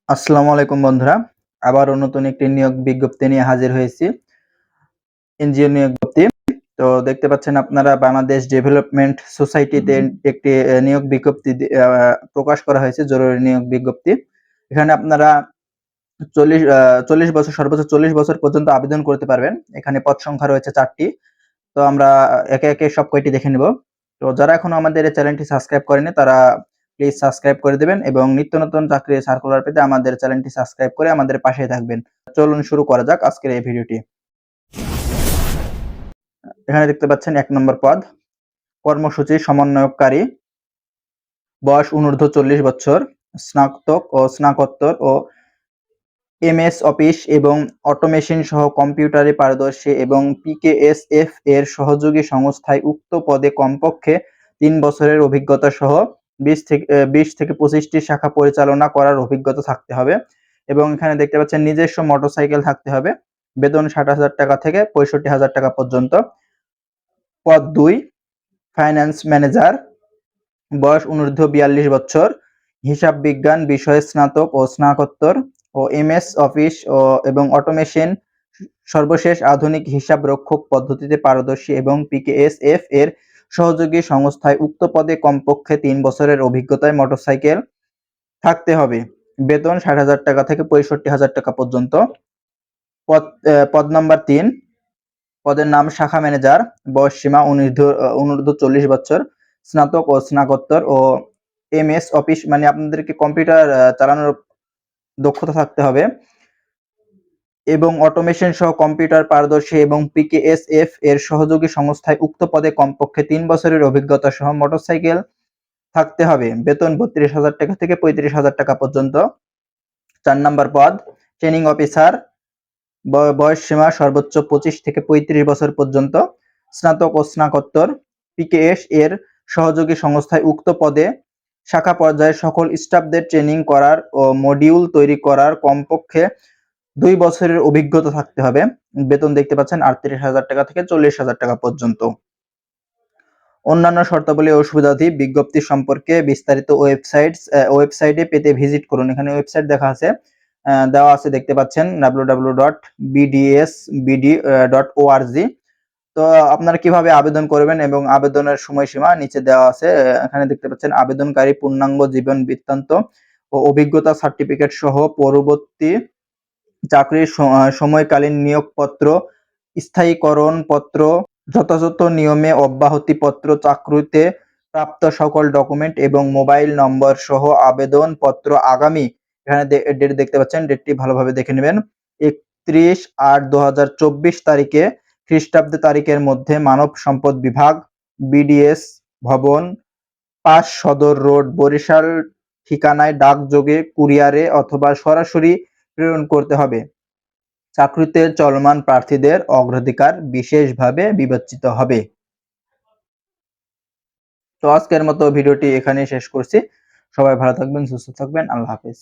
আসসালামু আলাইকুম বন্ধুরা, আবারও নতুন একটি নিয়োগ বিজ্ঞপ্তি নিয়ে হাজির হয়েছি। এনজিও নিয়োগ বিজ্ঞপ্তি। তো দেখতে পাচ্ছেন আপনারা বাংলাদেশ ডেভেলপমেন্ট সোসাইটিতে একটি নিয়োগ বিজ্ঞপ্তি প্রকাশ করা হয়েছে, জরুরি নিয়োগ বিজ্ঞপ্তি। এখানে আপনারা 40 বছর, সর্বোচ্চ 40 বছর পর্যন্ত আবেদন করতে পারবেন। এখানে পদ সংখ্যা রয়েছে 4টি। তো আমরা একে একে সব কয়টি দেখে নেব। তো যারা এখনো আমাদের এই চ্যানেলটি সাবস্ক্রাইব করেনি তারা প্লিজ সাবস্ক্রাইব করে দেবেন এবং নিত্য নতুন চাকরির সার্কুলার পেতে আমাদের চ্যানেলটি সাবস্ক্রাইব করে আমাদের পাশে থাকবেন। চলুন শুরু করা যাক আজকের এই ভিডিওটি। এখানে দেখতে পাচ্ছেন 1 নম্বর পদ, কর্মসূচি সমন্বয়কারী, বয়স অনূর্ধ্ব 40 বছর, স্নাতক ও স্নাতকোত্তর ও এমএস অফিস এবং অটোমেশন সহ কম্পিউটারে পারদর্শী এবং পিকেএসএফ এর সহযোগী সংস্থায় উক্ত পদে কমপক্ষে 3 বছরের অভিজ্ঞতা সহ 20 থেকে 25টি শাখা পরিচালনা করার অভিজ্ঞতা থাকতে হবে এবং এখানে দেখতে পাচ্ছেন নিজস্ব মোটরসাইকেল থাকতে হবে। বেতন 60,000 টাকা থেকে 65,000 টাকা পর্যন্ত। পদ 2, ফাইন্যান্স ম্যানেজার, বয়স অনূর্ধ্ব 42 বছর, হিসাব বিজ্ঞান বিষয়ে স্নাতক ও স্নাতকোত্তর ও এমএস অফিস এবং অটোমেশন, সর্বশেষ আধুনিক হিসাব রক্ষক পদ্ধতিতে পারদর্শী এবং পিকেএসএফ এর সহযোগী সংস্থায় উক্ত পদে কমপক্ষে 3 বছরের অভিজ্ঞতায় মোটরসাইকেল থাকতে হবে। বেতন 60,000 টাকা থেকে 65,000 টাকা পর্যন্ত। পদ নাম্বার 3, পদের নাম শাখা ম্যানেজার, বয়স সীমা অনূর্ধ্ব 40 বছর, স্নাতক ও স্নাতকোত্তর ও এমএস অফিস, মানে আপনাদেরকে কম্পিউটার চালানোর দক্ষতা থাকতে হবে এবং অটোমেশন সহ কম্পিউটার পারদর্শী এবং পিকেএসএফ এর সহযোগী সংস্থায় উক্ত পদে কমপক্ষে 3 বছরের অভিজ্ঞতা সহ মোটরসাইকেল থাকতে হবে। বেতন 32,000 টাকা থেকে 35,000 টাকা পর্যন্ত। 4 নম্বর পদ, ট্রেনিং অফিসার, বয়স সীমা সর্বোচ্চ 25 থেকে 35 বছর পর্যন্ত, স্নাতক ও স্নাতকোত্তর, পিকেএস এর সহযোগী সংস্থায় উক্ত পদে শাখা পর্যায়ে সকল স্টাফদের ট্রেনিং করার ও মডিউল তৈরি করার কমপক্ষে 2 বছরের অভিজ্ঞতা থাকতে হবে। বেতন দেখতে পাচ্ছেন 38,000 টাকা থেকে 40,000 টাকা পর্যন্ত। অন্যান্য শর্তাবলী ও সুবিধাদি বিজ্ঞপ্তি সম্পর্কে বিস্তারিত ওয়েবসাইটে পেতে ভিজিট করুন। এখানে ওয়েবসাইট দেওয়া আছে, দেখতে পাচ্ছেন www.bdsbd.org। তো আপনারা কিভাবে আবেদন করবেন এবং আবেদনের সময়সীমা নিচে দেওয়া আছে। এখানে দেখতে পাচ্ছেন আবেদনকারী পূর্ণাঙ্গ জীবন বৃত্তান্ত ও অভিজ্ঞতা সার্টিফিকেট সহ পরবর্তী চাকরির সময়কালীন নিয়োগপত্র, স্থায়ীকরণ পত্র, যথাযথ নিয়মে অব্যাহতি পত্র, চাকরিতে প্রাপ্ত সকল ডকুমেন্ট এবং মোবাইল নম্বর সহ আবেদন পত্র আগামী, এখানে ডেট দেখতে পাচ্ছেন, ডেটটি ভালোভাবে দেখে নেবেন, 31/8/2024 তারিখে খ্রিস্টাব্দ তারিখের মধ্যে মানব সম্পদ বিভাগ, বিডিএস ভবন, 5 সদর রোড, বরিশাল ঠিকানায় ডাকযোগে, কুরিয়ারে অথবা সরাসরি প্রেরণ করতে হবে। চাকরিতে চলমান প্রার্থীদের অগ্রাধিকার বিশেষভাবে বিবেচিত হবে। তো আজকের মতো ভিডিওটি এখানেই শেষ করছি। সবাই ভালো থাকবেন, সুস্থ থাকবেন। আল্লাহ হাফেজ।